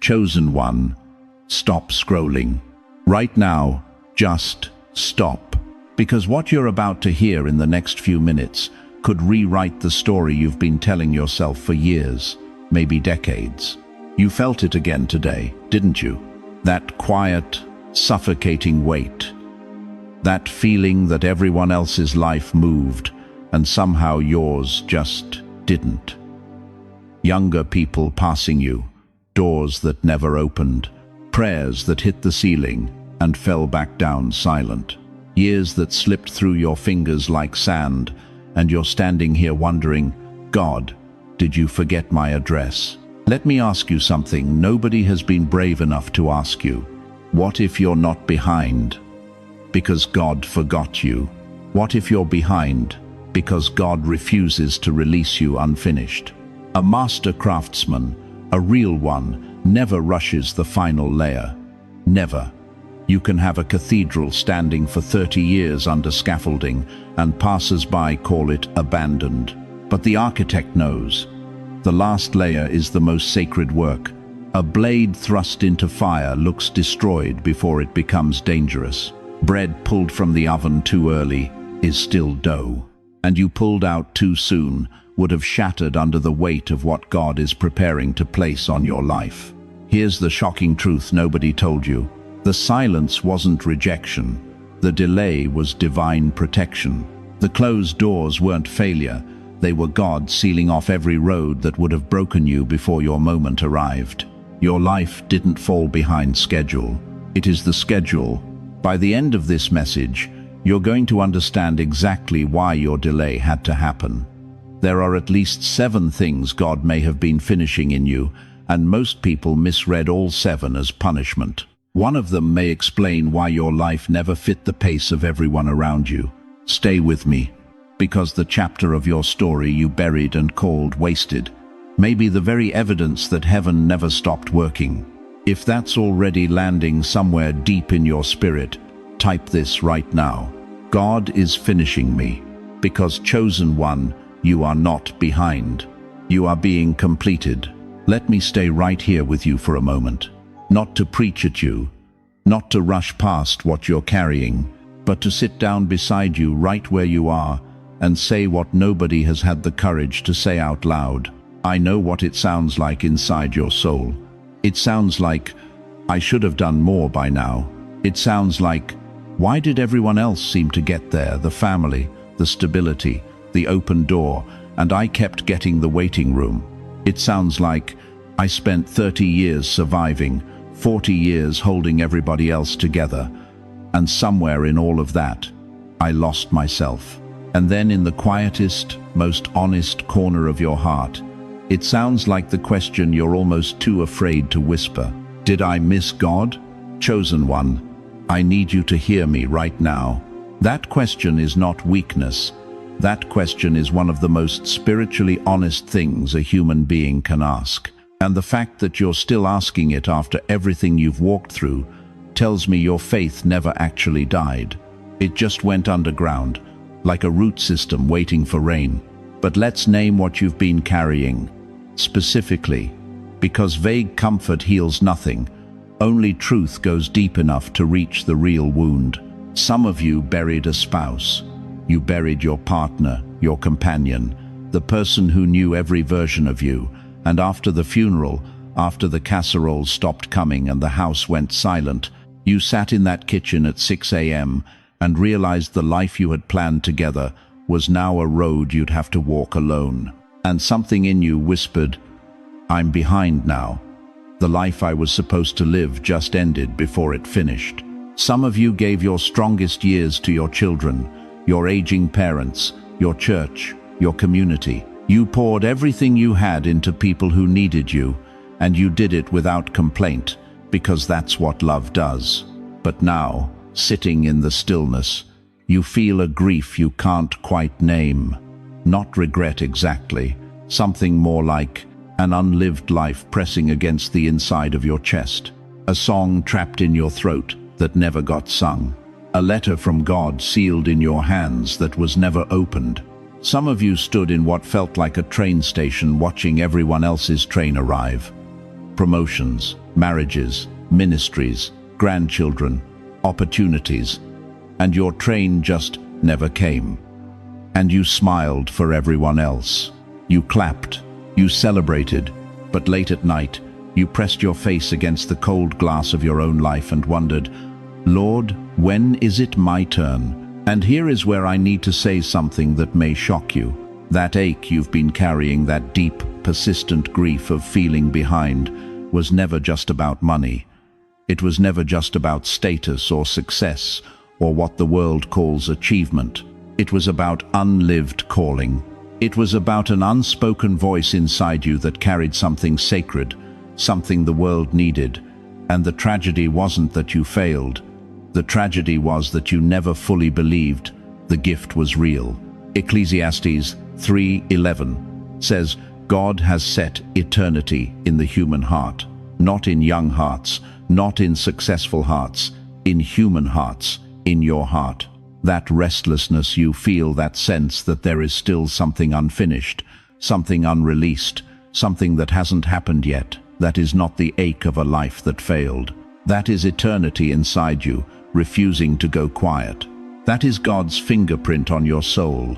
Chosen one, stop scrolling. Right now, just stop. Because what you're about to hear in the next few minutes could rewrite the story you've been telling yourself for years, maybe decades. You felt it again today, didn't you? That quiet, suffocating weight. That feeling that everyone else's life moved and somehow yours just didn't. Younger people passing you, doors that never opened, prayers that hit the ceiling and fell back down silent. Years that slipped through your fingers like sand, and you're standing here wondering, God, did you forget my address? Let me ask you something nobody has been brave enough to ask you. What if you're not behind because God forgot you? What if you're behind because God refuses to release you unfinished? A master craftsman, a real one, never rushes the final layer. Never. You can have a cathedral standing for 30 years under scaffolding, and passers-by call it abandoned. But the architect knows. The last layer is the most sacred work. A blade thrust into fire looks destroyed before it becomes dangerous. Bread pulled from the oven too early is still dough. And you pulled out too soon would have shattered under the weight of what God is preparing to place on your life. Here's the shocking truth nobody told you. The silence wasn't rejection. The delay was divine protection. The closed doors weren't failure. They were God sealing off every road that would have broken you before your moment arrived. Your life didn't fall behind schedule. It is the schedule. By the end of this message, you're going to understand exactly why your delay had to happen. There are at least 7 things God may have been finishing in you, and most people misread all 7 as punishment. One of them may explain why your life never fit the pace of everyone around you. Stay with me, because the chapter of your story you buried and called wasted may be the very evidence that heaven never stopped working. If that's already landing somewhere deep in your spirit, type this right now. God is finishing me, because chosen one, you are not behind. You are being completed. Let me stay right here with you for a moment. Not to preach at you, not to rush past what you're carrying, but to sit down beside you right where you are and say what nobody has had the courage to say out loud. I know what it sounds like inside your soul. It sounds like, I should have done more by now. It sounds like, why did everyone else seem to get there? The family, the stability, the open door, and I kept getting the waiting room. It sounds like, I spent 30 years surviving, 40 years holding everybody else together, and somewhere in all of that, I lost myself. And then in the quietest, most honest corner of your heart, it sounds like the question you're almost too afraid to whisper. Did I miss God? Chosen one, I need you to hear me right now. That question is not weakness. That question is one of the most spiritually honest things a human being can ask. And the fact that you're still asking it after everything you've walked through tells me your faith never actually died. It just went underground, like a root system waiting for rain. But let's name what you've been carrying, specifically, because vague comfort heals nothing. Only truth goes deep enough to reach the real wound. Some of you buried a spouse. You buried your partner, your companion, the person who knew every version of you. And after the funeral, after the casseroles stopped coming and the house went silent, you sat in that kitchen at 6 a.m. and realized the life you had planned together was now a road you'd have to walk alone. And something in you whispered, I'm behind now. The life I was supposed to live just ended before it finished. Some of you gave your strongest years to your children, your aging parents, your church, your community. You poured everything you had into people who needed you, and you did it without complaint, because that's what love does. But now, sitting in the stillness, you feel a grief you can't quite name. Not regret exactly, something more like an unlived life pressing against the inside of your chest. A song trapped in your throat that never got sung. A letter from God sealed in your hands that was never opened. Some of you stood in what felt like a train station watching everyone else's train arrive. promotions, marriages, ministries, grandchildren, opportunities, and your train just never came. And you smiled for everyone else. You clapped, you celebrated, but late at night, you pressed your face against the cold glass of your own life and wondered, Lord, when is it my turn? And here is where I need to say something that may shock you. That ache you've been carrying, that deep, persistent grief of feeling behind, was never just about money. It was never just about status or success or what the world calls achievement. It was about unlived calling. It was about an unspoken voice inside you that carried something sacred, something the world needed. And the tragedy wasn't that you failed. The tragedy was that you never fully believed the gift was real. Ecclesiastes 3:11 says, God has set eternity in the human heart, not in young hearts, not in successful hearts, in human hearts, in your heart. That restlessness you feel, that sense that there is still something unfinished, something unreleased, something that hasn't happened yet, that is not the ache of a life that failed. That is eternity inside you, refusing to go quiet. That is God's fingerprint on your soul,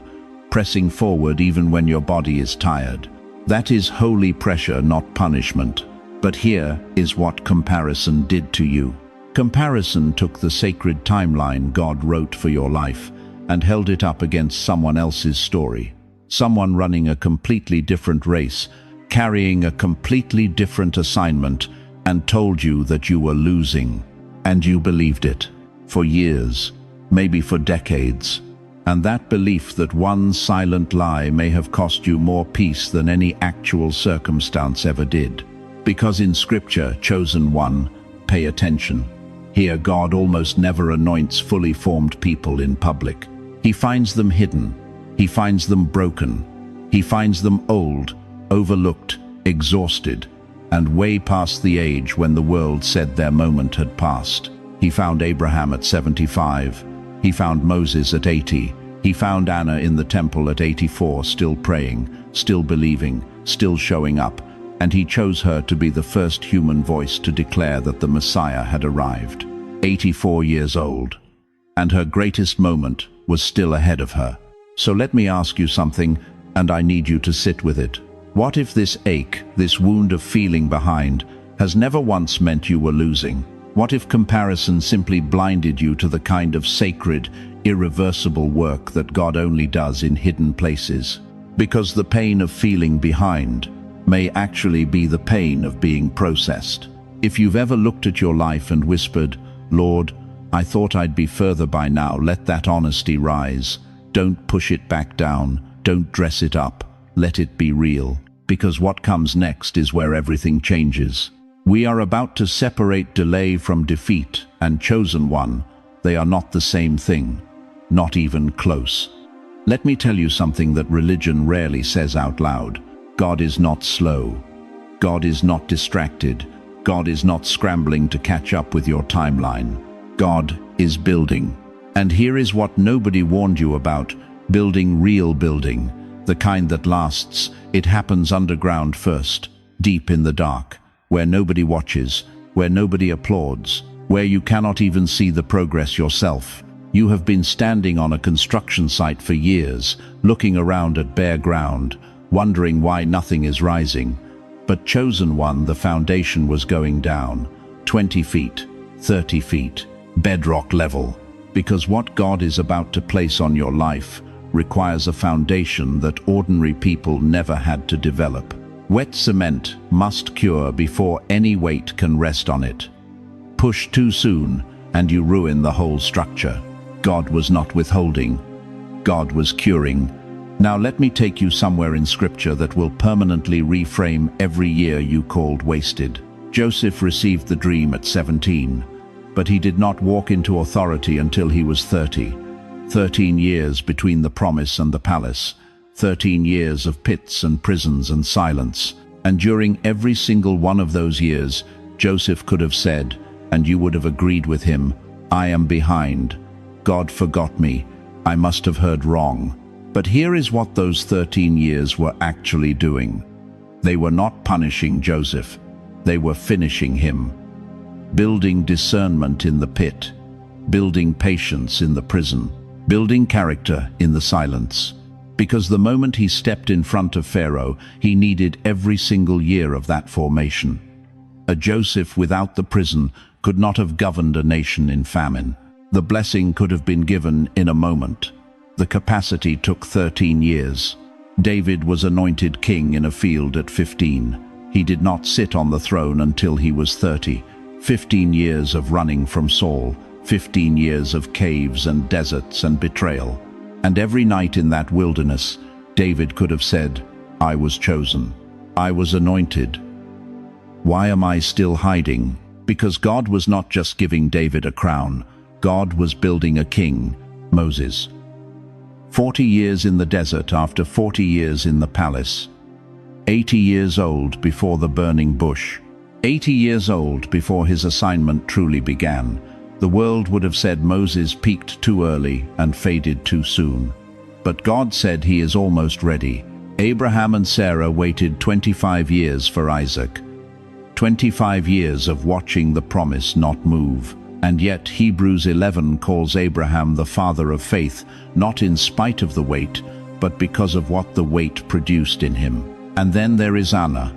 pressing forward even when your body is tired. That is holy pressure, not punishment. But here is what comparison did to you. Comparison took the sacred timeline God wrote for your life and held it up against someone else's story. Someone running a completely different race, carrying a completely different assignment, and told you that you were losing. And you believed it. For years, maybe for decades. And that belief, that one silent lie, may have cost you more peace than any actual circumstance ever did. Because in Scripture, chosen one, pay attention. Here God almost never anoints fully formed people in public. He finds them hidden. He finds them broken. He finds them old, overlooked, exhausted, and way past the age when the world said their moment had passed. He found Abraham at 75. He found Moses at 80. He found Anna in the temple at 84, still praying, still believing, still showing up. And he chose her to be the first human voice to declare that the Messiah had arrived. 84 years old. And her greatest moment was still ahead of her. So let me ask you something, and I need you to sit with it. What if this ache, this wound of feeling behind, has never once meant you were losing? What if comparison simply blinded you to the kind of sacred, irreversible work that God only does in hidden places? Because the pain of feeling behind may actually be the pain of being processed. If you've ever looked at your life and whispered, Lord, I thought I'd be further by now, let that honesty rise. Don't push it back down. Don't dress it up. Let it be real. Because what comes next is where everything changes. We are about to separate delay from defeat and chosen one. They are not the same thing, not even close. Let me tell you something that religion rarely says out loud. God is not slow. God is not distracted. God is not scrambling to catch up with your timeline. God is building. And here is what nobody warned you about: building, real building, the kind that lasts. It happens underground first, deep in the dark, where nobody watches, where nobody applauds, where you cannot even see the progress yourself. You have been standing on a construction site for years, looking around at bare ground, wondering why nothing is rising. But chosen one, the foundation was going down, 20 feet, 30 feet, bedrock level. Because what God is about to place on your life requires a foundation that ordinary people never had to develop. Wet cement must cure before any weight can rest on it. Push too soon and you ruin the whole structure. God was not withholding. God was curing. Now let me take you somewhere in Scripture that will permanently reframe every year you called wasted. Joseph received the dream at 17, but he did not walk into authority until he was 30. 13 years between the promise and the palace. 13 years of pits and prisons and silence. And during every single one of those years, Joseph could have said, and you would have agreed with him, I am behind. God forgot me. I must have heard wrong. But here is what those 13 years were actually doing. They were not punishing Joseph. They were finishing him, building discernment in the pit, building patience in the prison, building character in the silence. Because the moment he stepped in front of Pharaoh, he needed every single year of that formation. A Joseph without the prison could not have governed a nation in famine. The blessing could have been given in a moment. The capacity took 13 years. David was anointed king in a field at 15. He did not sit on the throne until he was 30. 15 years of running from Saul, 15 years of caves and deserts and betrayal. And every night in that wilderness, David could have said, "I was chosen. I was anointed. Why am I still hiding?" Because God was not just giving David a crown. God was building a king, Moses. 40 years in the desert after 40 years in the palace. 80 years old before the burning bush. 80 years old before his assignment truly began. The world would have said Moses peaked too early and faded too soon. But God said he is almost ready. Abraham and Sarah waited 25 years for Isaac. 25 years of watching the promise not move. And yet Hebrews 11 calls Abraham the father of faith, not in spite of the wait, but because of what the wait produced in him. And then there is Anna,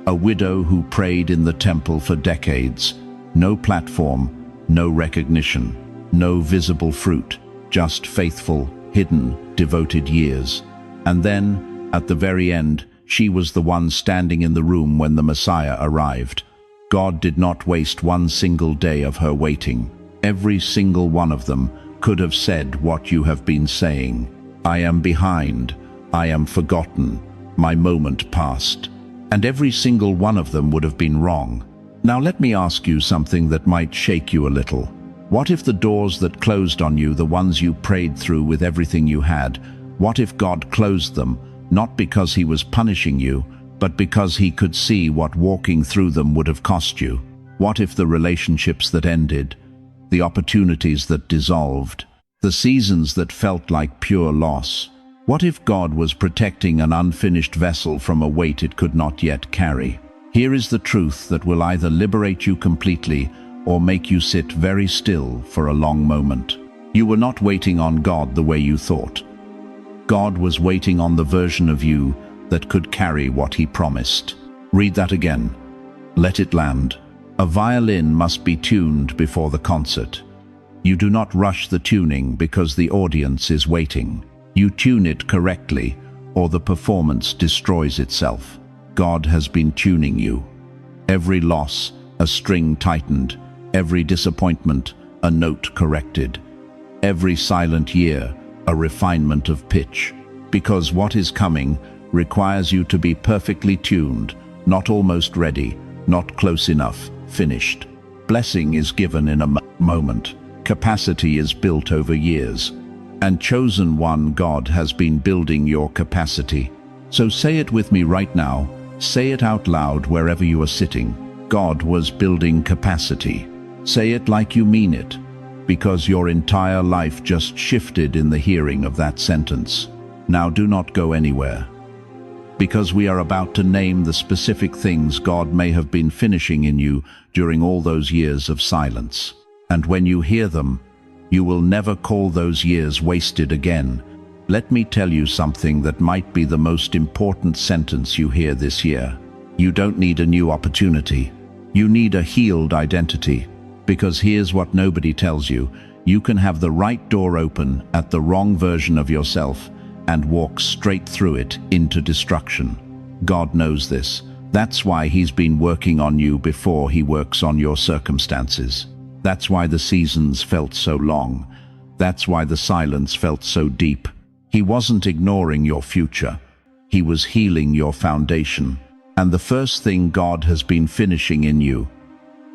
a widow who prayed in the temple for decades. No platform, no recognition, no visible fruit, just faithful, hidden, devoted years. And then, at the very end, she was the one standing in the room when the Messiah arrived. God did not waste one single day of her waiting. Every single one of them could have said what you have been saying. I am behind. I am forgotten. My moment passed. And every single one of them would have been wrong. Now let me ask you something that might shake you a little. What if the doors that closed on you, the ones you prayed through with everything you had, what if God closed them, not because he was punishing you, but because he could see what walking through them would have cost you? What if the relationships that ended, the opportunities that dissolved, the seasons that felt like pure loss? What if God was protecting an unfinished vessel from a weight it could not yet carry? Here is the truth that will either liberate you completely or make you sit very still for a long moment. You were not waiting on God the way you thought. God was waiting on the version of you that could carry what he promised. Read that again. Let it land. A violin must be tuned before the concert. You do not rush the tuning because the audience is waiting. You tune it correctly, or the performance destroys itself. God has been tuning you. Every loss, a string tightened. Every disappointment, a note corrected. Every silent year, a refinement of pitch. Because what is coming requires you to be perfectly tuned, not almost ready, not close enough, finished. Blessing is given in a moment. Capacity is built over years. And chosen one, God has been building your capacity. So say it with me right now. Say it out loud wherever you are sitting. God was building capacity. Say it like you mean it, because your entire life just shifted in the hearing of that sentence. Now do not go anywhere, because we are about to name the specific things God may have been finishing in you during all those years of silence. And when you hear them, you will never call those years wasted again. Let me tell you something that might be the most important sentence you hear this year. You don't need a new opportunity. You need a healed identity. Because here's what nobody tells you. You can have the right door open at the wrong version of yourself and walk straight through it into destruction. God knows this. That's why he's been working on you before he works on your circumstances. That's why the seasons felt so long. That's why the silence felt so deep. He wasn't ignoring your future. He was healing your foundation. And the first thing God has been finishing in you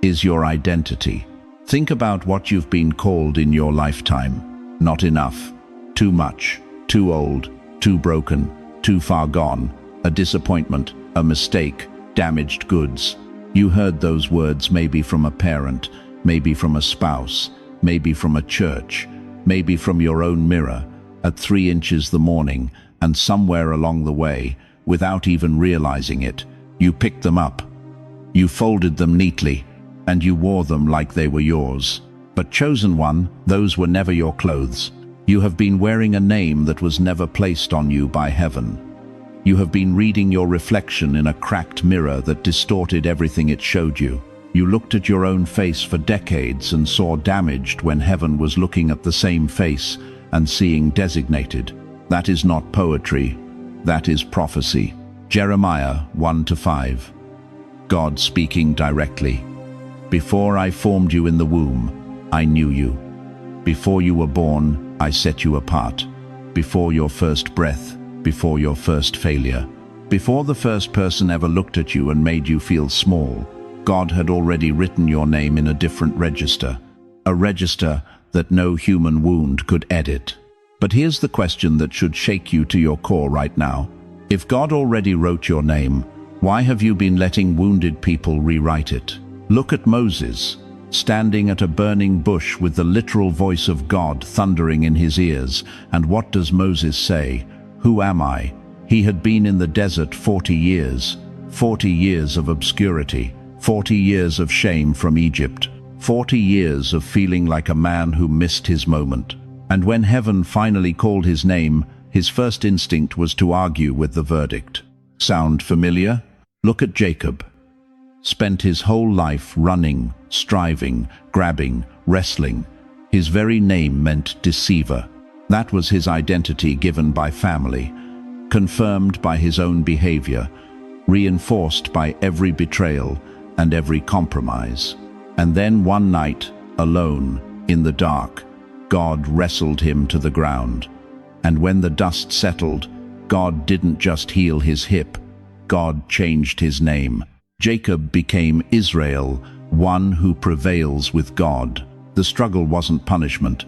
is your identity. Think about what you've been called in your lifetime. Not enough. Too much. Too old. Too broken. Too far gone. A disappointment. A mistake. Damaged goods. You heard those words maybe from a parent, maybe from a spouse, maybe from a church, maybe from your own mirror, at 3 inches the morning, and somewhere along the way, without even realizing it, you picked them up. You folded them neatly, and you wore them like they were yours. But chosen one, those were never your clothes. You have been wearing a name that was never placed on you by heaven. You have been reading your reflection in a cracked mirror that distorted everything it showed you. You looked at your own face for decades and saw damaged when heaven was looking at the same face and seeing designated. That is not poetry, that is prophecy. Jeremiah 1-5. God speaking directly. Before I formed you in the womb, I knew you. Before you were born, I set you apart. Before your first breath, before your first failure, before the first person ever looked at you and made you feel small, God had already written your name in a different register, a register that no human wound could edit. But here's the question that should shake you to your core right now. If God already wrote your name, why have you been letting wounded people rewrite it? Look at Moses, standing at a burning bush with the literal voice of God thundering in his ears. And what does Moses say? Who am I? He had been in the desert 40 years, 40 years of obscurity, 40 years of shame from Egypt, 40 years of feeling like a man who missed his moment. And when heaven finally called his name, his first instinct was to argue with the verdict. Sound familiar? Look at Jacob. Spent his whole life running, striving, grabbing, wrestling. His very name meant deceiver. That was his identity given by family, confirmed by his own behavior, reinforced by every betrayal and every compromise. And then one night, alone, in the dark, God wrestled him to the ground. And when the dust settled, God didn't just heal his hip, God changed his name. Jacob became Israel, one who prevails with God. The struggle wasn't punishment.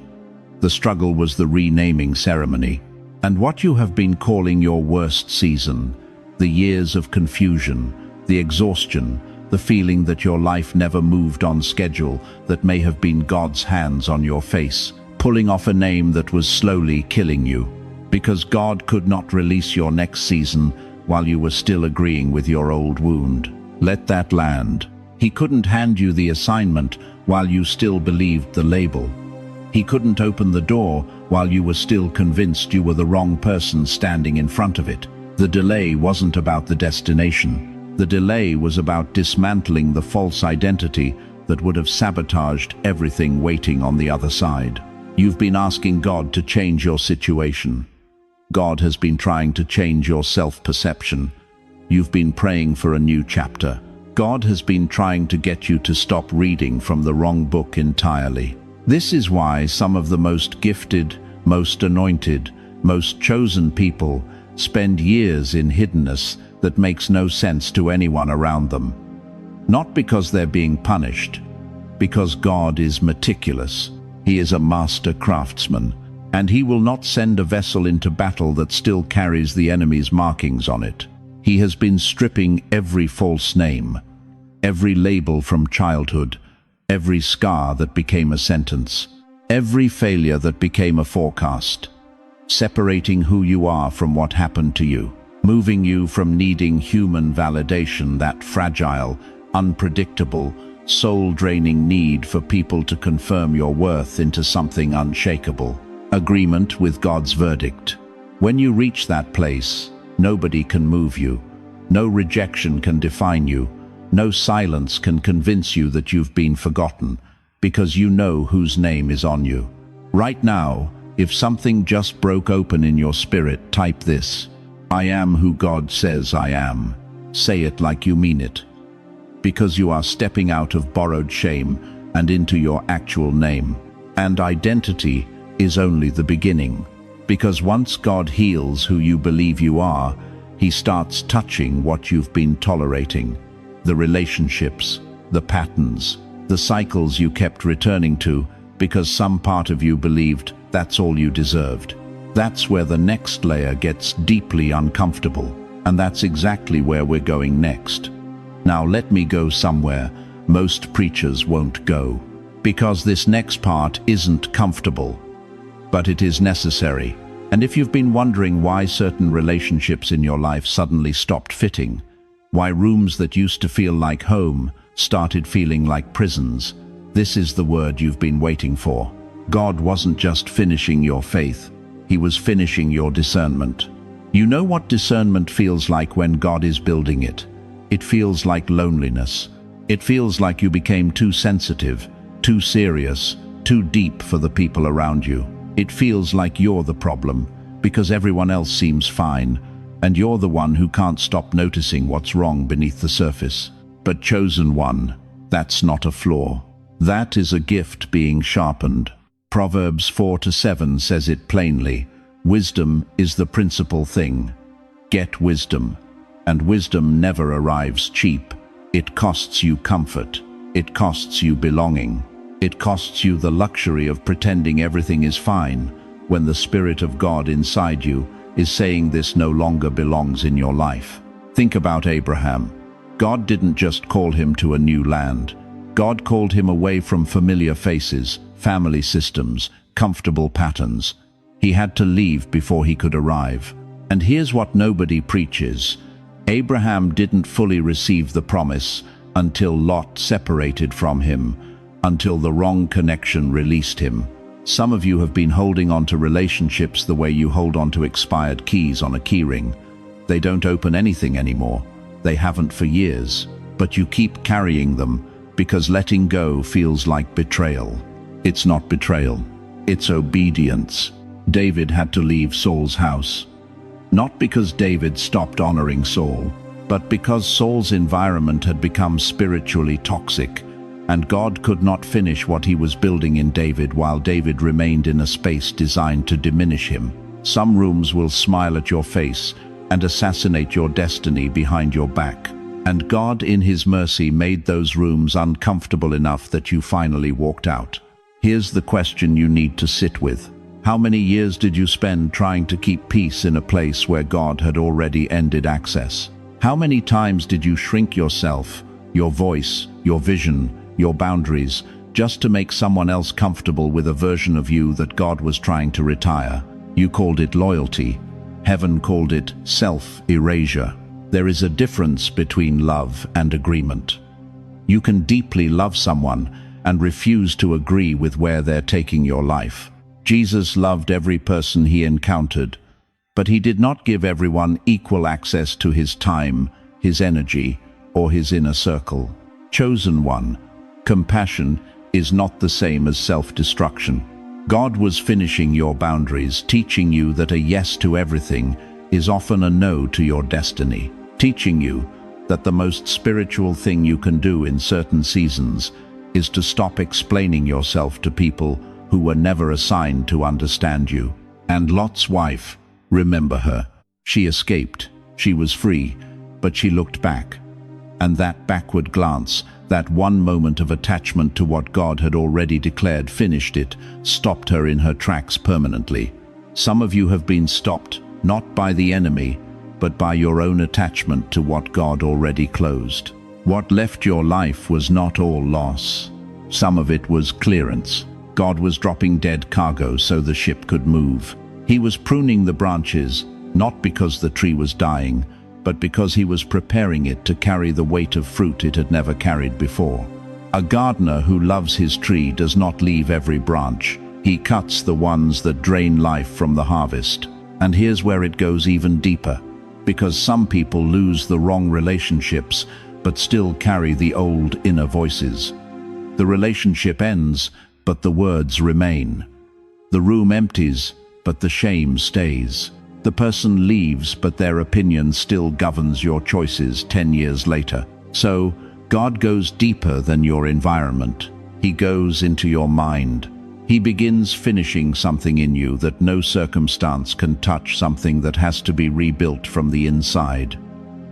The struggle was the renaming ceremony. And what you have been calling your worst season, the years of confusion, the exhaustion, the feeling that your life never moved on schedule, that may have been God's hands on your face, pulling off a name that was slowly killing you. Because God could not release your next season while you were still agreeing with your old wound. Let that land. He couldn't hand you the assignment while you still believed the label. He couldn't open the door while you were still convinced you were the wrong person standing in front of it. The delay wasn't about the destination. The delay was about dismantling the false identity that would have sabotaged everything waiting on the other side. You've been asking God to change your situation. God has been trying to change your self-perception. You've been praying for a new chapter. God has been trying to get you to stop reading from the wrong book entirely. This is why some of the most gifted, most anointed, most chosen people spend years in hiddenness that makes no sense to anyone around them. Not because they're being punished, because God is meticulous. He is a master craftsman, and he will not send a vessel into battle that still carries the enemy's markings on it. He has been stripping every false name, every label from childhood, every scar that became a sentence, every failure that became a forecast, separating who you are from what happened to you, moving you from needing human validation, that fragile, unpredictable, soul-draining need for people to confirm your worth, into something unshakable. Agreement with God's verdict. When you reach that place, nobody can move you. No rejection can define you. No silence can convince you that you've been forgotten, because you know whose name is on you. Right now, if something just broke open in your spirit, type this: I am who God says I am. Say it like you mean it. Because you are stepping out of borrowed shame and into your actual name. And identity is only the beginning. Because once God heals who you believe you are, He starts touching what you've been tolerating. The relationships, the patterns, the cycles you kept returning to because some part of you believed that's all you deserved. That's where the next layer gets deeply uncomfortable, and that's exactly where we're going next. Now let me go somewhere most preachers won't go, because this next part isn't comfortable, but it is necessary. And if you've been wondering why certain relationships in your life suddenly stopped fitting, Why rooms that used to feel like home started feeling like prisons. This is the word you've been waiting for. God wasn't just finishing your faith, He was finishing your discernment. You know what discernment feels like when God is building it. It feels like loneliness. It feels like you became too sensitive, too serious, too deep for the people around you. It feels like you're the problem, because everyone else seems fine, and you're the one who can't stop noticing what's wrong beneath the surface. But chosen one, that's not a flaw. That is a gift being sharpened. Proverbs 4:7 says it plainly. Wisdom is the principal thing. Get wisdom. And wisdom never arrives cheap. It costs you comfort. It costs you belonging. It costs you the luxury of pretending everything is fine, when the Spirit of God inside you is saying this no longer belongs in your life. Think about Abraham. God didn't just call him to a new land. God called him away from familiar faces, family systems, comfortable patterns. He had to leave before he could arrive. And here's what nobody preaches. Abraham didn't fully receive the promise until Lot separated from him, until the wrong connection released him. Some of you have been holding on to relationships the way you hold on to expired keys on a keyring. They don't open anything anymore. They haven't for years, but you keep carrying them because letting go feels like betrayal. It's not betrayal, it's obedience. David had to leave Saul's house. Not because David stopped honoring Saul, but because Saul's environment had become spiritually toxic, and God could not finish what he was building in David while David remained in a space designed to diminish him. Some rooms will smile at your face and assassinate your destiny behind your back. And God, in His mercy, made those rooms uncomfortable enough that you finally walked out. Here's the question you need to sit with. How many years did you spend trying to keep peace in a place where God had already ended access? How many times did you shrink yourself, your voice, your vision, your boundaries, just to make someone else comfortable with a version of you that God was trying to retire? You called it loyalty. Heaven called it self-erasure. There is a difference between love and agreement. You can deeply love someone and refuse to agree with where they're taking your life. Jesus loved every person He encountered, but He did not give everyone equal access to His time, His energy, or His inner circle. Chosen one, compassion is not the same as self-destruction. God was finishing your boundaries, teaching you that a yes to everything is often a no to your destiny, teaching you that the most spiritual thing you can do in certain seasons is to stop explaining yourself to people who were never assigned to understand you. And Lot's wife, remember her. She escaped, she was free, but she looked back. And that backward glance, that one moment of attachment to what God had already declared finished it, stopped her in her tracks permanently. Some of you have been stopped, not by the enemy, but by your own attachment to what God already closed. What left your life was not all loss. Some of it was clearance. God was dropping dead cargo so the ship could move. He was pruning the branches, not because the tree was dying, but because He was preparing it to carry the weight of fruit it had never carried before. A gardener who loves his tree does not leave every branch. He cuts the ones that drain life from the harvest. And here's where it goes even deeper, because some people lose the wrong relationships, but still carry the old inner voices. The relationship ends, but the words remain. The room empties, but the shame stays. The person leaves, but their opinion still governs your choices 10 years later. So, God goes deeper than your environment. He goes into your mind. He begins finishing something in you that no circumstance can touch, something that has to be rebuilt from the inside.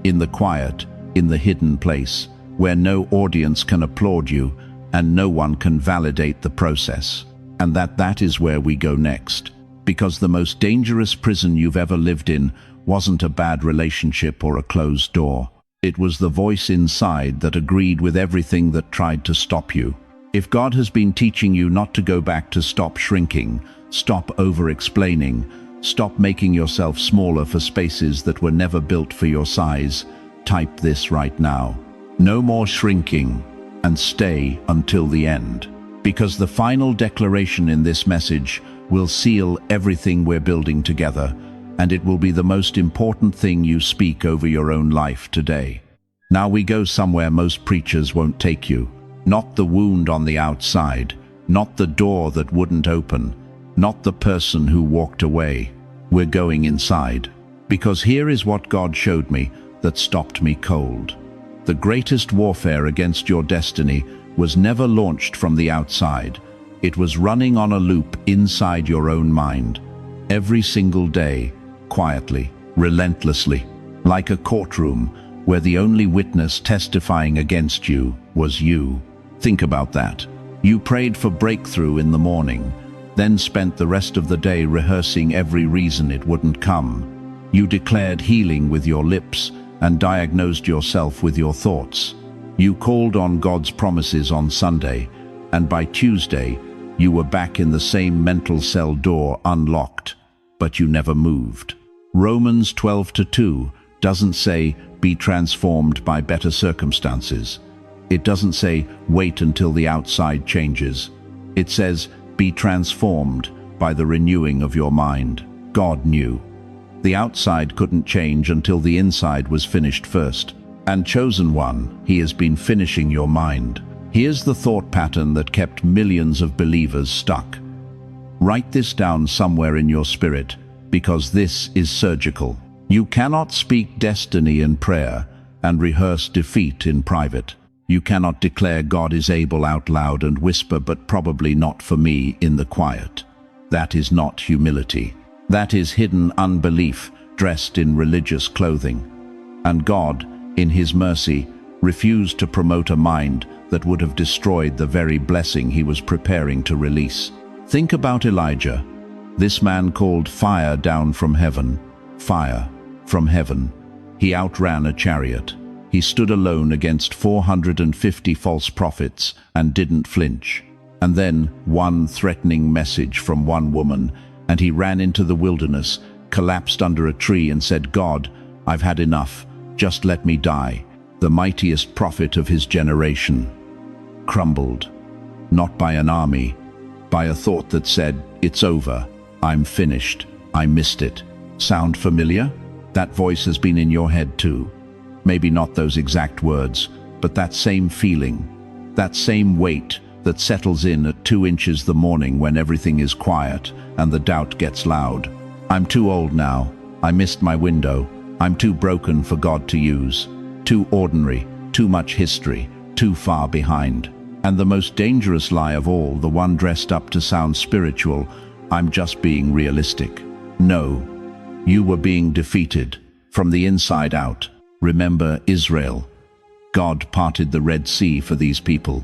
In the quiet, in the hidden place, where no audience can applaud you and no one can validate the process. And that is where we go next. Because the most dangerous prison you've ever lived in wasn't a bad relationship or a closed door. It was the voice inside that agreed with everything that tried to stop you. If God has been teaching you not to go back, to stop shrinking, stop over-explaining, stop making yourself smaller for spaces that were never built for your size, type this right now. No more shrinking, and stay until the end. Because the final declaration in this message will seal everything we're building together, and it will be the most important thing you speak over your own life today. Now we go somewhere most preachers won't take you. Not the wound on the outside, not the door that wouldn't open, not the person who walked away. We're going inside. Because here is what God showed me that stopped me cold. The greatest warfare against your destiny was never launched from the outside. It was running on a loop inside your own mind. Every single day, quietly, relentlessly, like a courtroom where the only witness testifying against you was you. Think about that. You prayed for breakthrough in the morning, then spent the rest of the day rehearsing every reason it wouldn't come. You declared healing with your lips and diagnosed yourself with your thoughts. You called on God's promises on Sunday, and by Tuesday, you were back in the same mental cell door unlocked, but you never moved. Romans 12:2 doesn't say, be transformed by better circumstances. It doesn't say, wait until the outside changes. It says, be transformed by the renewing of your mind. God knew. The outside couldn't change until the inside was finished first. And chosen one, he has been finishing your mind. Here's the thought pattern that kept millions of believers stuck. Write this down somewhere in your spirit, because this is surgical. You cannot speak destiny in prayer and rehearse defeat in private. You cannot declare God is able out loud and whisper, but probably not for me, in the quiet. That is not humility. That is hidden unbelief dressed in religious clothing. And God, in his mercy, refused to promote a mind that would have destroyed the very blessing he was preparing to release. Think about Elijah. This man called fire down from heaven. Fire from heaven. He outran a chariot. He stood alone against 450 false prophets and didn't flinch. And then one threatening message from one woman, and he ran into the wilderness, collapsed under a tree and said, God, I've had enough. Just let me die. The mightiest prophet of his generation crumbled, not by an army, by a thought that said, it's over. I'm finished. I missed it. Sound familiar? That voice has been in your head too. Maybe not those exact words, but that same feeling, that same weight that settles in at 2 inches the morning when everything is quiet and the doubt gets loud. I'm too old now. I missed my window. I'm too broken for God to use. Too ordinary, too much history, too far behind. And the most dangerous lie of all, the one dressed up to sound spiritual, I'm just being realistic. No, you were being defeated from the inside out. Remember Israel. God parted the Red Sea for these people.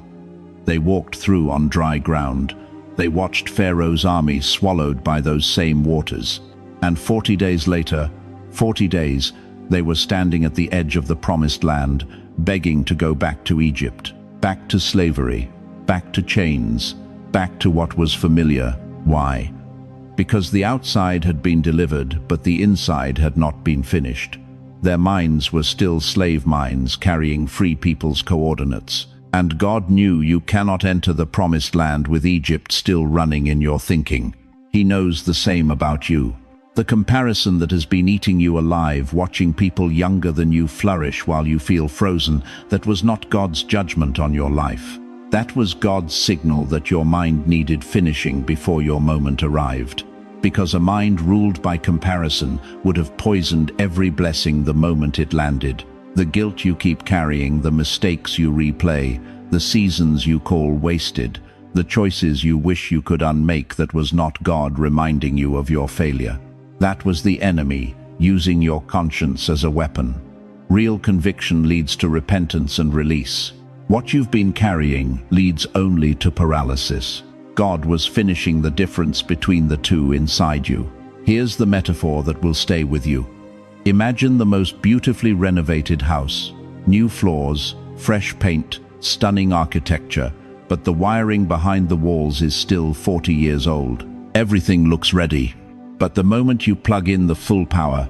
They walked through on dry ground. They watched Pharaoh's army swallowed by those same waters. And 40 days later, 40 days, they were standing at the edge of the promised land, begging to go back to Egypt, back to slavery, back to chains, back to what was familiar. Why? Because the outside had been delivered, but the inside had not been finished. Their minds were still slave minds carrying free people's coordinates. And God knew you cannot enter the promised land with Egypt still running in your thinking. He knows the same about you. The comparison that has been eating you alive, watching people younger than you flourish while you feel frozen, that was not God's judgment on your life. That was God's signal that your mind needed finishing before your moment arrived. Because a mind ruled by comparison would have poisoned every blessing the moment it landed. The guilt you keep carrying, the mistakes you replay, the seasons you call wasted, the choices you wish you could unmake that was not God reminding you of your failure. That was the enemy using your conscience as a weapon. Real conviction leads to repentance and release. What you've been carrying leads only to paralysis. God was finishing the difference between the two inside you. Here's the metaphor that will stay with you. Imagine the most beautifully renovated house, new floors, fresh paint, stunning architecture, but the wiring behind the walls is still 40 years old. Everything looks ready, but the moment you plug in the full power,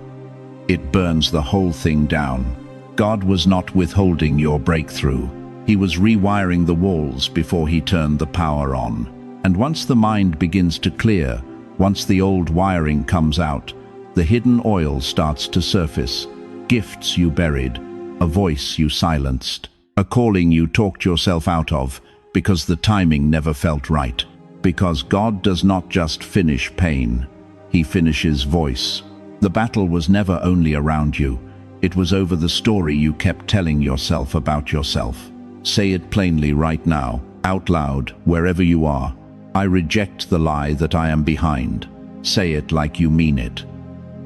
it burns the whole thing down. God was not withholding your breakthrough. He was rewiring the walls before he turned the power on. And once the mind begins to clear, once the old wiring comes out, the hidden oil starts to surface. Gifts you buried, a voice you silenced, a calling you talked yourself out of because the timing never felt right. Because God does not just finish pain, he finishes voice. The battle was never only around you, it was over the story you kept telling yourself about yourself. Say it plainly right now, out loud, wherever you are. I reject the lie that I am behind. Say it like you mean it.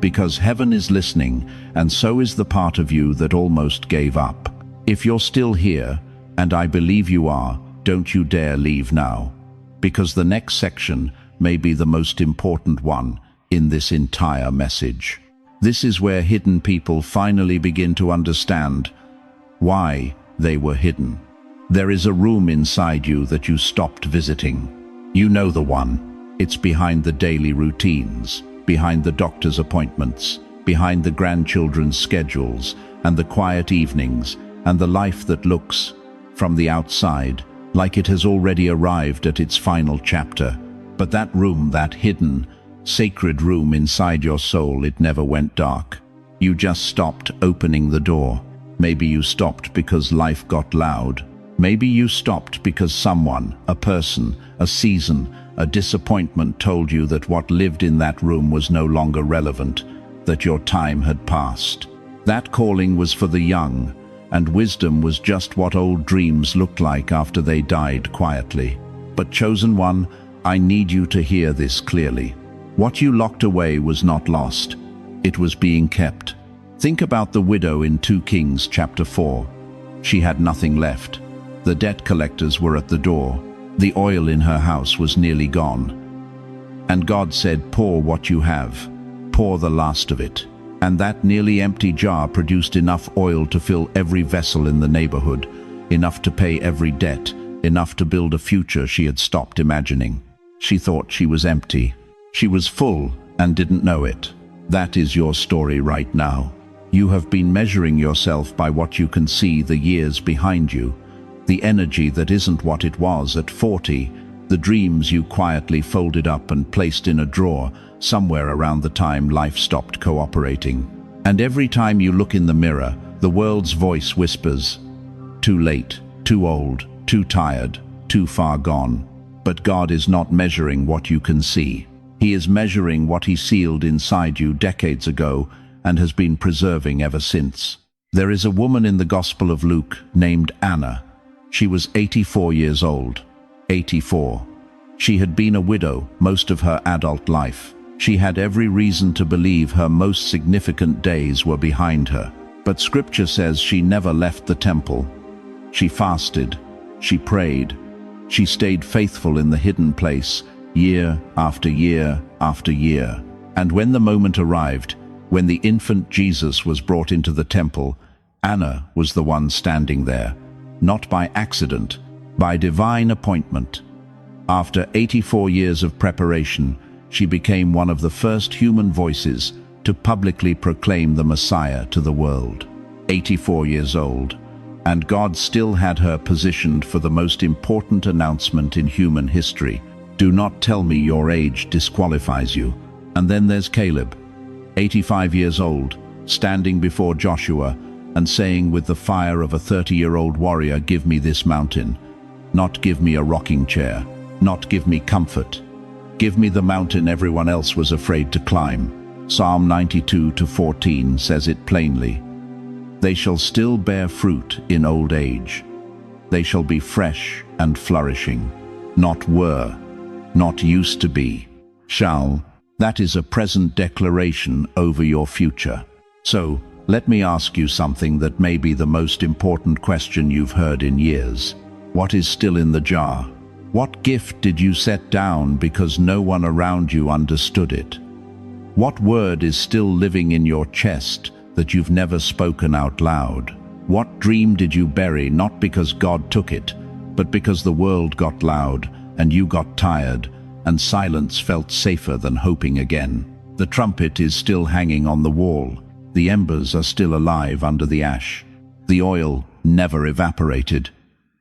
Because heaven is listening, and so is the part of you that almost gave up. If you're still here, and I believe you are, don't you dare leave now. Because the next section may be the most important one in this entire message. This is where hidden people finally begin to understand why they were hidden. There is a room inside you that you stopped visiting. You know the one. It's behind the daily routines, behind the doctor's appointments, behind the grandchildren's schedules, and the quiet evenings, and the life that looks, from the outside, like it has already arrived at its final chapter. But that room, that hidden, sacred room inside your soul, it never went dark. You just stopped opening the door. Maybe you stopped because life got loud. Maybe you stopped because someone, a person, a season, a disappointment told you that what lived in that room was no longer relevant, that your time had passed. That calling was for the young, and wisdom was just what old dreams looked like after they died quietly. But chosen one, I need you to hear this clearly. What you locked away was not lost. It was being kept. Think about the widow in 2 Kings chapter 4. She had nothing left. The debt collectors were at the door. The oil in her house was nearly gone. And God said, pour what you have. Pour the last of it. And that nearly empty jar produced enough oil to fill every vessel in the neighborhood, enough to pay every debt, enough to build a future she had stopped imagining. She thought she was empty. She was full and didn't know it. That is your story right now. You have been measuring yourself by what you can see, the years behind you, the energy that isn't what it was at 40, the dreams you quietly folded up and placed in a drawer somewhere around the time life stopped cooperating. And every time you look in the mirror, the world's voice whispers, too late, too old, too tired, too far gone. But God is not measuring what you can see. He is measuring what he sealed inside you decades ago and has been preserving ever since. There is a woman in the Gospel of Luke named Anna. She was 84 years old. 84. She had been a widow most of her adult life. She had every reason to believe her most significant days were behind her. But Scripture says she never left the temple. She fasted. She prayed. She stayed faithful in the hidden place, year after year after year. And when the moment arrived, when the infant Jesus was brought into the temple, Anna was the one standing there, not by accident, by divine appointment. After 84 years of preparation, she became one of the first human voices to publicly proclaim the Messiah to the world. 84 years old, and God still had her positioned for the most important announcement in human history. Do not tell me your age disqualifies you. And then there's Caleb, 85 years old, standing before Joshua and saying with the fire of a 30-year-old warrior, give me this mountain. Not give me a rocking chair, not give me comfort. Give me the mountain everyone else was afraid to climb. Psalm 92:14 says it plainly. They shall still bear fruit in old age. They shall be fresh and flourishing. Not were, not used to be, shall. That is a present declaration over your future. So, let me ask you something that may be the most important question you've heard in years. What is still in the jar? What gift did you set down because no one around you understood it? What word is still living in your chest that you've never spoken out loud? What dream did you bury not because God took it, but because the world got loud and you got tired and silence felt safer than hoping again? The trumpet is still hanging on the wall. The embers are still alive under the ash. The oil never evaporated.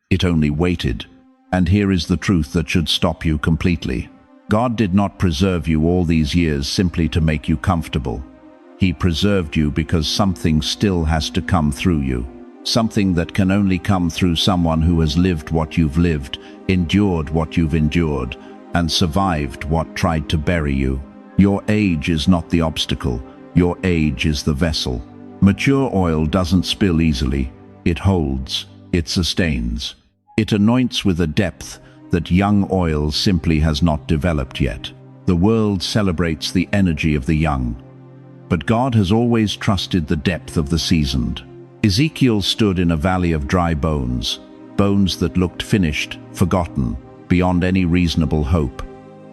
It only waited. And here is the truth that should stop you completely. God did not preserve you all these years simply to make you comfortable. He preserved you because something still has to come through you. Something that can only come through someone who has lived what you've lived, endured what you've endured, and survived what tried to bury you. Your age is not the obstacle. Your age is the vessel. Mature oil doesn't spill easily. It holds. It sustains. It anoints with a depth that young oil simply has not developed yet. The world celebrates the energy of the young, but God has always trusted the depth of the seasoned. Ezekiel stood in a valley of dry bones, bones that looked finished, forgotten, beyond any reasonable hope.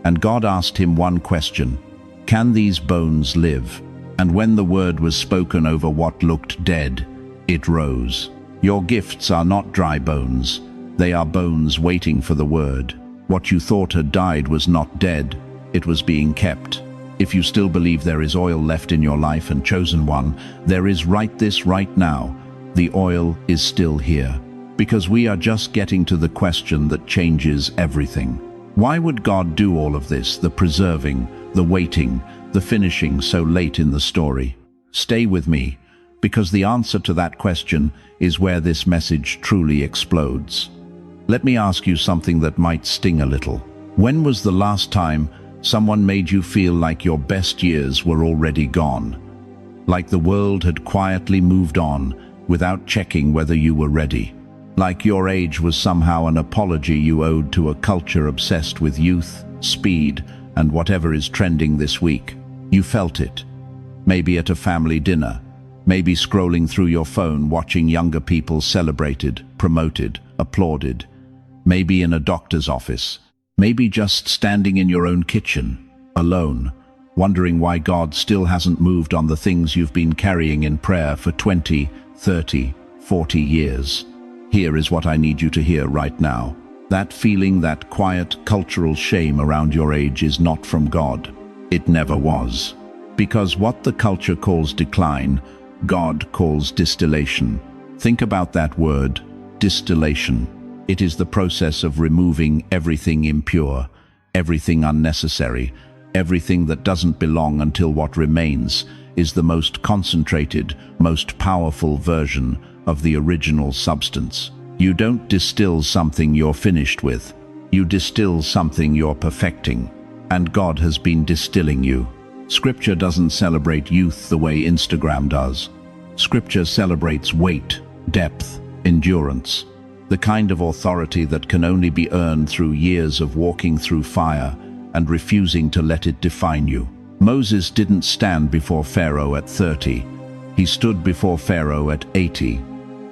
And God asked him one question: can these bones live? And when the word was spoken over what looked dead, it rose. Your gifts are not dry bones. They are bones waiting for the word. What you thought had died was not dead. It was being kept. If you still believe there is oil left in your life and chosen one, there is right now. The oil is still here. Because we are just getting to the question that changes everything. Why would God do all of this, the preserving, the waiting, the finishing so late in the story? Stay with me, because the answer to that question is where this message truly explodes. Let me ask you something that might sting a little. When was the last time someone made you feel like your best years were already gone? Like the world had quietly moved on without checking whether you were ready? Like your age was somehow an apology you owed to a culture obsessed with youth, speed, and whatever is trending this week? You felt it. Maybe at a family dinner. Maybe scrolling through your phone watching younger people celebrated, promoted, applauded. Maybe in a doctor's office. Maybe just standing in your own kitchen, alone, wondering why God still hasn't moved on the things you've been carrying in prayer for 20, 30, 40 years. Here is what I need you to hear right now. That feeling, that quiet cultural shame around your age is not from God. It never was. Because what the culture calls decline, God calls distillation. Think about that word, distillation. It is the process of removing everything impure, everything unnecessary, everything that doesn't belong until what remains is the most concentrated, most powerful version of the original substance. You don't distill something you're finished with. You distill something you're perfecting. And God has been distilling you. Scripture doesn't celebrate youth the way Instagram does. Scripture celebrates weight, depth, endurance. The kind of authority that can only be earned through years of walking through fire and refusing to let it define you. Moses didn't stand before Pharaoh at 30. He stood before Pharaoh at 80.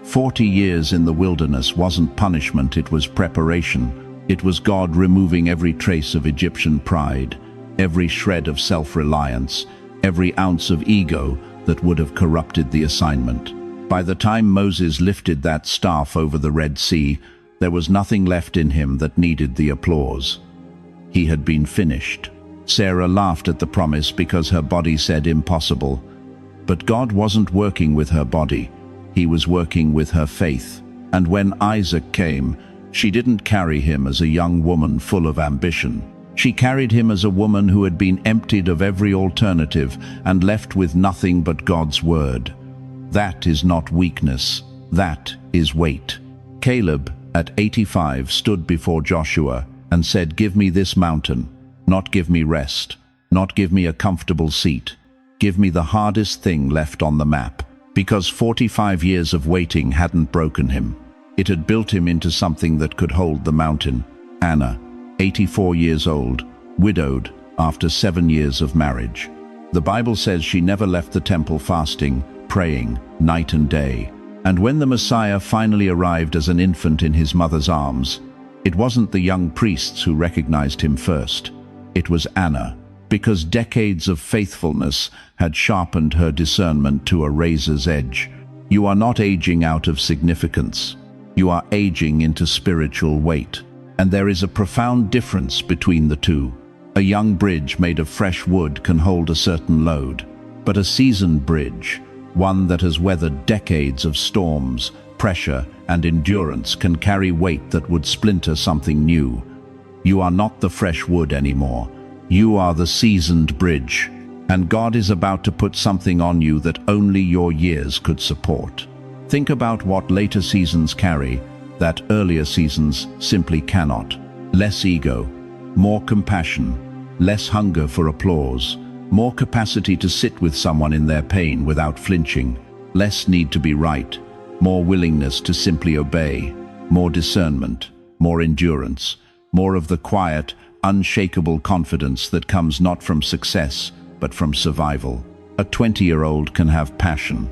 40 years in the wilderness wasn't punishment, it was preparation. It was God removing every trace of Egyptian pride, every shred of self-reliance, every ounce of ego that would have corrupted the assignment. By the time Moses lifted that staff over the Red Sea, there was nothing left in him that needed the applause. He had been finished. Sarah laughed at the promise because her body said impossible. But God wasn't working with her body. He was working with her faith. And when Isaac came, she didn't carry him as a young woman full of ambition. She carried him as a woman who had been emptied of every alternative and left with nothing but God's word. That is not weakness. That is weight. Caleb, at 85, stood before Joshua and said, "Give me this mountain, not give me rest, not give me a comfortable seat. Give me the hardest thing left on the map." Because 45 years of waiting hadn't broken him. It had built him into something that could hold the mountain. Anna, 84 years old, widowed after 7 years of marriage. The Bible says she never left the temple fasting, praying, night and day. And when the Messiah finally arrived as an infant in his mother's arms, it wasn't the young priests who recognized him first. It was Anna, because decades of faithfulness had sharpened her discernment to a razor's edge. You are not aging out of significance. You are aging into spiritual weight. And there is a profound difference between the two. A young bridge made of fresh wood can hold a certain load, but a seasoned bridge, one that has weathered decades of storms, pressure, and endurance, can carry weight that would splinter something new. You are not the fresh wood anymore. You are the seasoned bridge, and God is about to put something on you that only your years could support. Think about what later seasons carry that earlier seasons simply cannot. Less ego, more compassion, less hunger for applause, more capacity to sit with someone in their pain without flinching, less need to be right, more willingness to simply obey, more discernment, more endurance, more of the quiet, unshakable confidence that comes not from success, but from survival. A 20-year-old can have passion,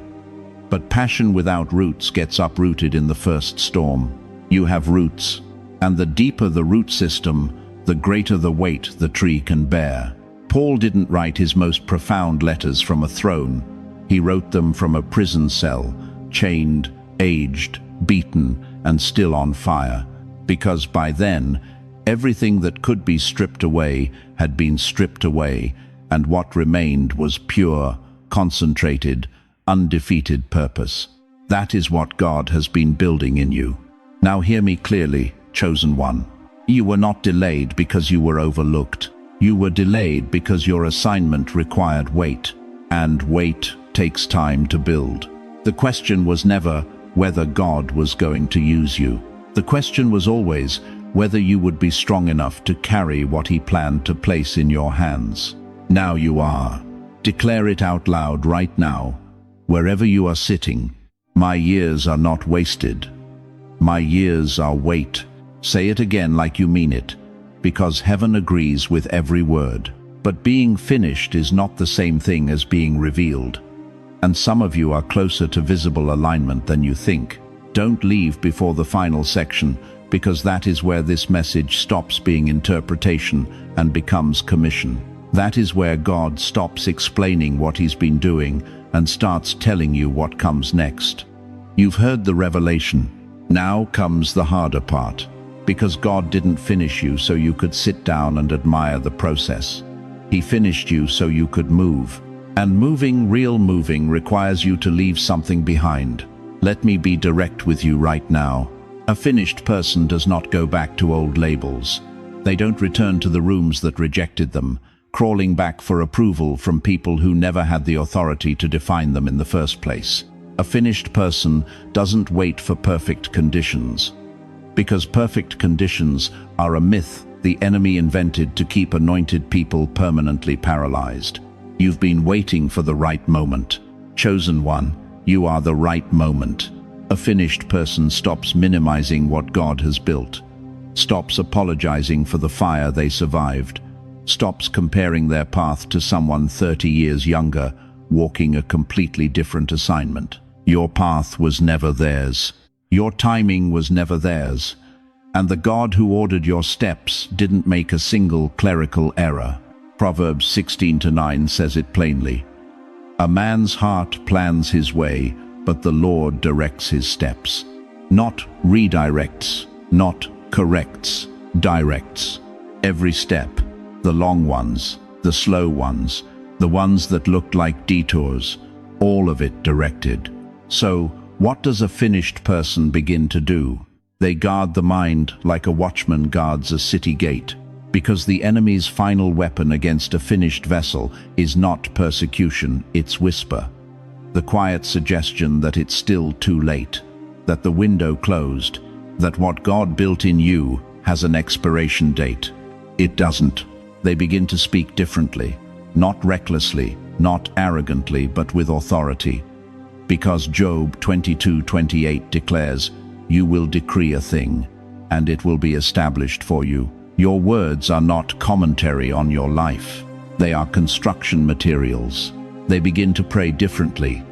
but passion without roots gets uprooted in the first storm. You have roots, and the deeper the root system, the greater the weight the tree can bear. Paul didn't write his most profound letters from a throne. He wrote them from a prison cell, chained, aged, beaten, and still on fire, because by then, everything that could be stripped away had been stripped away, and what remained was pure, concentrated, undefeated purpose. That is what God has been building in you. Now hear me clearly, chosen one. You were not delayed because you were overlooked. You were delayed because your assignment required wait, and wait takes time to build. The question was never whether God was going to use you. The question was always whether you would be strong enough to carry what He planned to place in your hands. Now you are. Declare it out loud right now, wherever you are sitting. My years are not wasted. My years are weight. Say it again like you mean it, because heaven agrees with every word. But being finished is not the same thing as being revealed. And some of you are closer to visible alignment than you think. Don't leave before the final section, because that is where this message stops being interpretation and becomes commission. That is where God stops explaining what He's been doing and starts telling you what comes next. You've heard the revelation. Now comes the harder part. Because God didn't finish you so you could sit down and admire the process. He finished you so you could move. And moving, real moving, requires you to leave something behind. Let me be direct with you right now. A finished person does not go back to old labels. They don't return to the rooms that rejected them, crawling back for approval from people who never had the authority to define them in the first place. A finished person doesn't wait for perfect conditions. Because perfect conditions are a myth the enemy invented to keep anointed people permanently paralyzed. You've been waiting for the right moment. Chosen one, you are the right moment. A finished person stops minimizing what God has built, stops apologizing for the fire they survived, stops comparing their path to someone 30 years younger, walking a completely different assignment. Your path was never theirs. Your timing was never theirs, and the God who ordered your steps didn't make a single clerical error. Proverbs 16:9 says it plainly. A man's heart plans his way, but the Lord directs his steps. Not redirects, not corrects, directs. Every step, the long ones, the slow ones, the ones that looked like detours, all of it directed. So, what does a finished person begin to do? They guard the mind like a watchman guards a city gate, because the enemy's final weapon against a finished vessel is not persecution, it's whisper. The quiet suggestion that it's still too late, that the window closed, that what God built in you has an expiration date. It doesn't. They begin to speak differently, not recklessly, not arrogantly, but with authority. Because Job 22:28 declares, "You will decree a thing, and it will be established for you." Your words are not commentary on your life. They are construction materials. They begin to pray differently,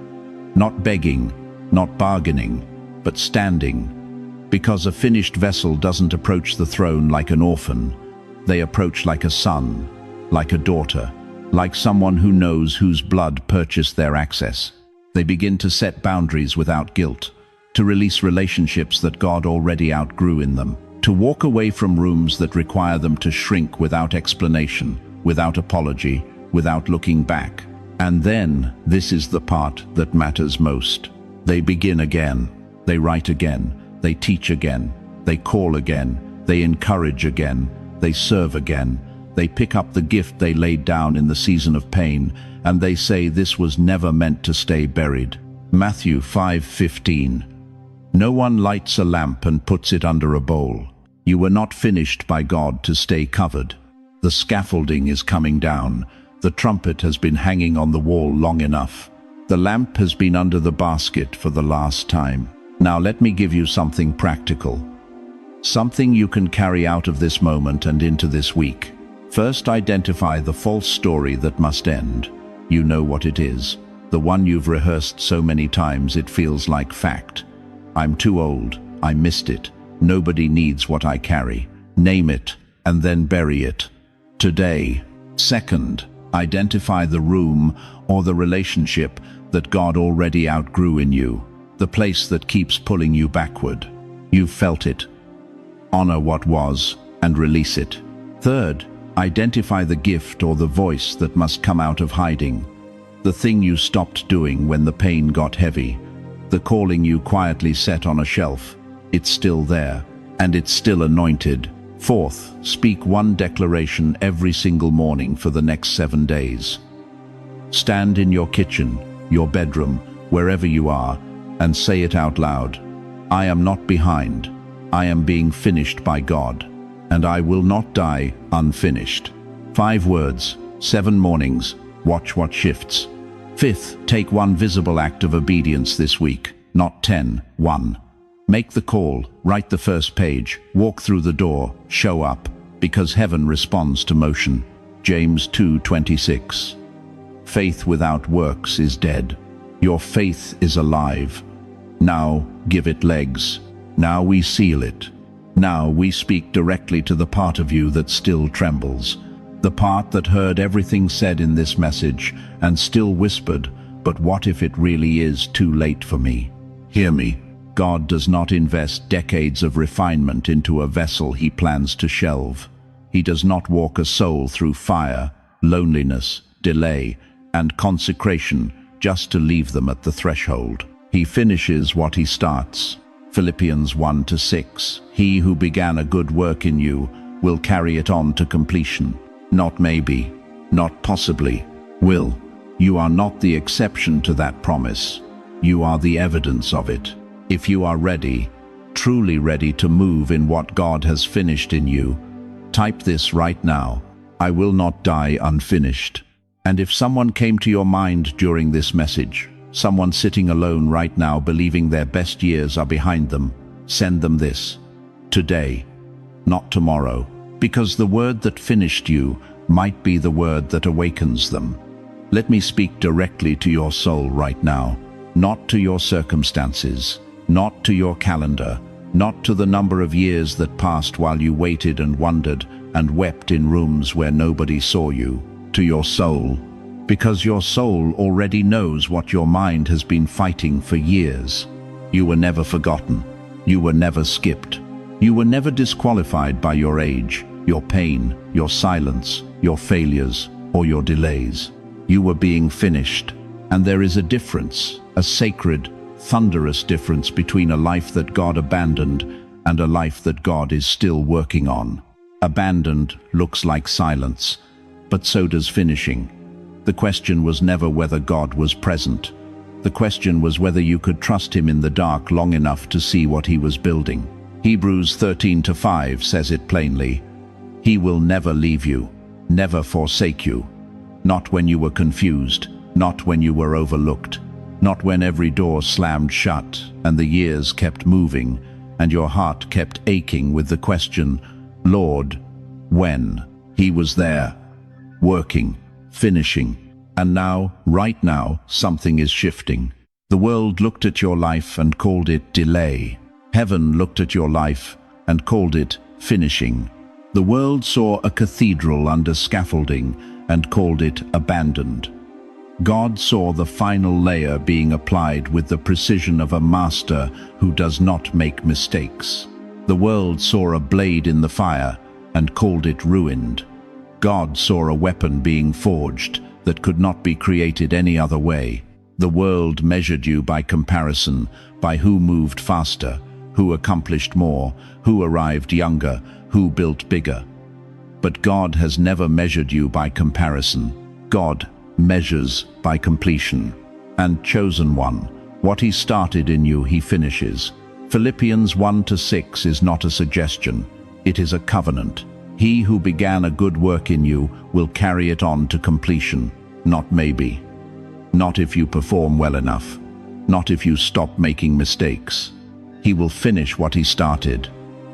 not begging, not bargaining, but standing. Because a finished vessel doesn't approach the throne like an orphan. They approach like a son, like a daughter, like someone who knows whose blood purchased their access. They begin to set boundaries without guilt, to release relationships that God already outgrew in them, to walk away from rooms that require them to shrink without explanation, without apology, without looking back. And then, this is the part that matters most. They begin again. They write again. They teach again. They call again. They encourage again. They serve again. They pick up the gift they laid down in the season of pain, and they say this was never meant to stay buried. Matthew 5:15. No one lights a lamp and puts it under a bowl. You were not finished by God to stay covered. The scaffolding is coming down. The trumpet has been hanging on the wall long enough. The lamp has been under the basket for the last time. Now let me give you something practical. Something you can carry out of this moment and into this week. First, identify the false story that must end. You know what it is. The one you've rehearsed so many times it feels like fact. I'm too old. I missed it. Nobody needs what I carry. Name it, and then bury it. Today. Second, identify the room or the relationship that God already outgrew in you. The place that keeps pulling you backward. You've felt it. Honor what was and release it. Third, identify the gift or the voice that must come out of hiding. The thing you stopped doing when the pain got heavy. The calling you quietly set on a shelf. It's still there, and it's still anointed. Fourth, speak one declaration every single morning for the next 7 days. Stand in your kitchen, your bedroom, wherever you are, and say it out loud. I am not behind. I am being finished by God, and I will not die unfinished. 5 words, 7 mornings. Watch what shifts. Fifth, take one visible act of obedience this week, not 10, 1. Make the call, write the first page, walk through the door, show up, because heaven responds to motion. James 2:26. Faith without works is dead. Your faith is alive. Now give it legs. Now we seal it. Now we speak directly to the part of you that still trembles. The part that heard everything said in this message and still whispered, but what if it really is too late for me? Hear me. God does not invest decades of refinement into a vessel he plans to shelve. He does not walk a soul through fire, loneliness, delay, and consecration just to leave them at the threshold. He finishes what he starts. Philippians 1:6. He who began a good work in you will carry it on to completion. Not maybe, not possibly, will. You are not the exception to that promise. You are the evidence of it. If you are ready, truly ready to move in what God has finished in you, type this right now. I will not die unfinished. And if someone came to your mind during this message, someone sitting alone right now believing their best years are behind them, send them this. Today, not tomorrow, because the word that finished you might be the word that awakens them. Let me speak directly to your soul right now, not to your circumstances, not to your calendar, not to the number of years that passed while you waited and wondered and wept in rooms where nobody saw you. To your soul, because your soul already knows what your mind has been fighting for years. You were never forgotten. You were never skipped. You were never disqualified by your age, your pain, your silence, your failures, or your delays. You were being finished, and there is a difference, a sacred, thunderous difference between a life that God abandoned and a life that God is still working on. Abandoned looks like silence, but so does finishing. The question was never whether God was present. The question was whether you could trust him in the dark long enough to see what he was building. Hebrews 13:5 says it plainly. He will never leave you, never forsake you. Not when you were confused, not when you were overlooked, not when every door slammed shut and the years kept moving and your heart kept aching with the question, Lord, when? He was there, working, finishing. And now, right now, something is shifting. The world looked at your life and called it delay. Heaven looked at your life and called it finishing. The world saw a cathedral under scaffolding and called it abandoned. God saw the final layer being applied with the precision of a master who does not make mistakes. The world saw a blade in the fire and called it ruined. God saw a weapon being forged that could not be created any other way. The world measured you by comparison, by who moved faster, who accomplished more, who arrived younger, who built bigger. But God has never measured you by comparison. God measures by completion. And chosen one, what he started in you, he finishes. Philippians 1-6 is not a suggestion, it is a covenant. He who began a good work in you will carry it on to completion, not maybe. Not if you perform well enough, not if you stop making mistakes. He will finish what he started,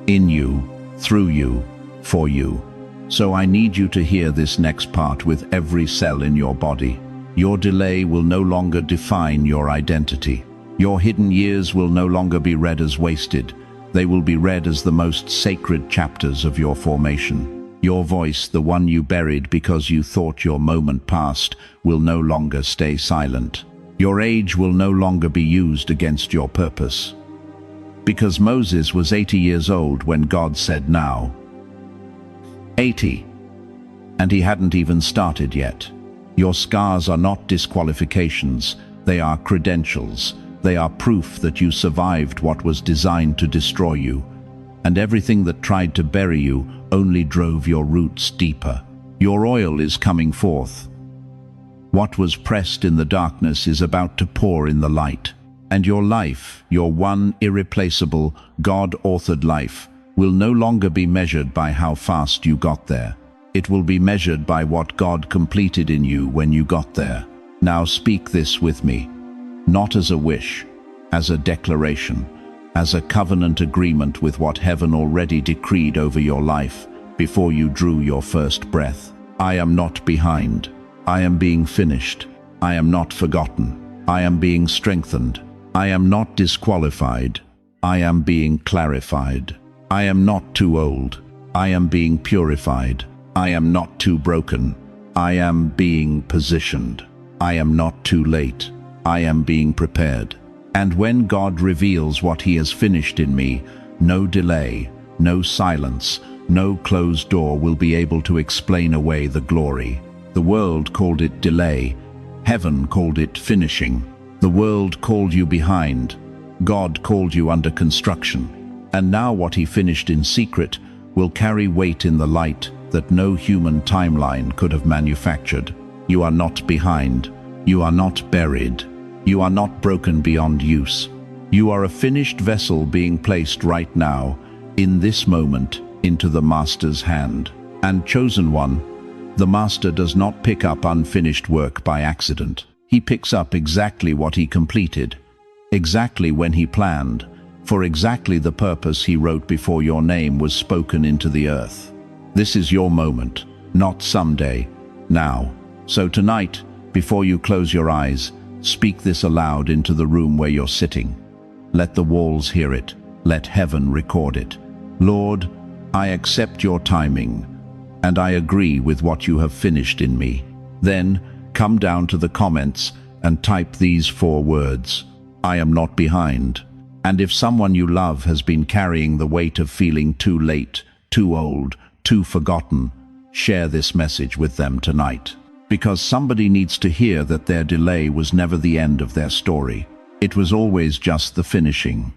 in you, through you, for you. So I need you to hear this next part with every cell in your body. Your delay will no longer define your identity. Your hidden years will no longer be read as wasted. They will be read as the most sacred chapters of your formation. Your voice, the one you buried because you thought your moment passed, will no longer stay silent. Your age will no longer be used against your purpose. Because Moses was 80 years old when God said now. 80. And he hadn't even started yet. Your scars are not disqualifications, they are credentials. They are proof that you survived what was designed to destroy you. And everything that tried to bury you only drove your roots deeper. Your oil is coming forth. What was pressed in the darkness is about to pour in the light. And your life, your one irreplaceable, God-authored life, will no longer be measured by how fast you got there. It will be measured by what God completed in you when you got there. Now speak this with me. Not as a wish, as a declaration, as a covenant agreement with what heaven already decreed over your life before you drew your first breath. I am not behind. I am being finished. I am not forgotten. I am being strengthened. I am not disqualified. I am being clarified. I am not too old. I am being purified. I am not too broken. I am being positioned. I am not too late. I am being prepared. And when God reveals what he has finished in me, no delay, no silence, no closed door will be able to explain away the glory. The world called it delay. Heaven called it finishing. The world called you behind. God called you under construction. And now what he finished in secret will carry weight in the light that no human timeline could have manufactured. You are not behind. You are not buried. You are not broken beyond use. You are a finished vessel being placed right now, in this moment, into the Master's hand. And chosen one, the Master does not pick up unfinished work by accident. He picks up exactly what he completed, exactly when he planned, for exactly the purpose he wrote before your name was spoken into the earth. This is your moment, not someday, now. So tonight, before you close your eyes, speak this aloud into the room where you're sitting. Let the walls hear it. Let heaven record it. Lord, I accept your timing, and I agree with what you have finished in me. Then, come down to the comments and type these 4 words. I am not behind. And if someone you love has been carrying the weight of feeling too late, too old, too forgotten, share this message with them tonight. Because somebody needs to hear that their delay was never the end of their story. It was always just the finishing.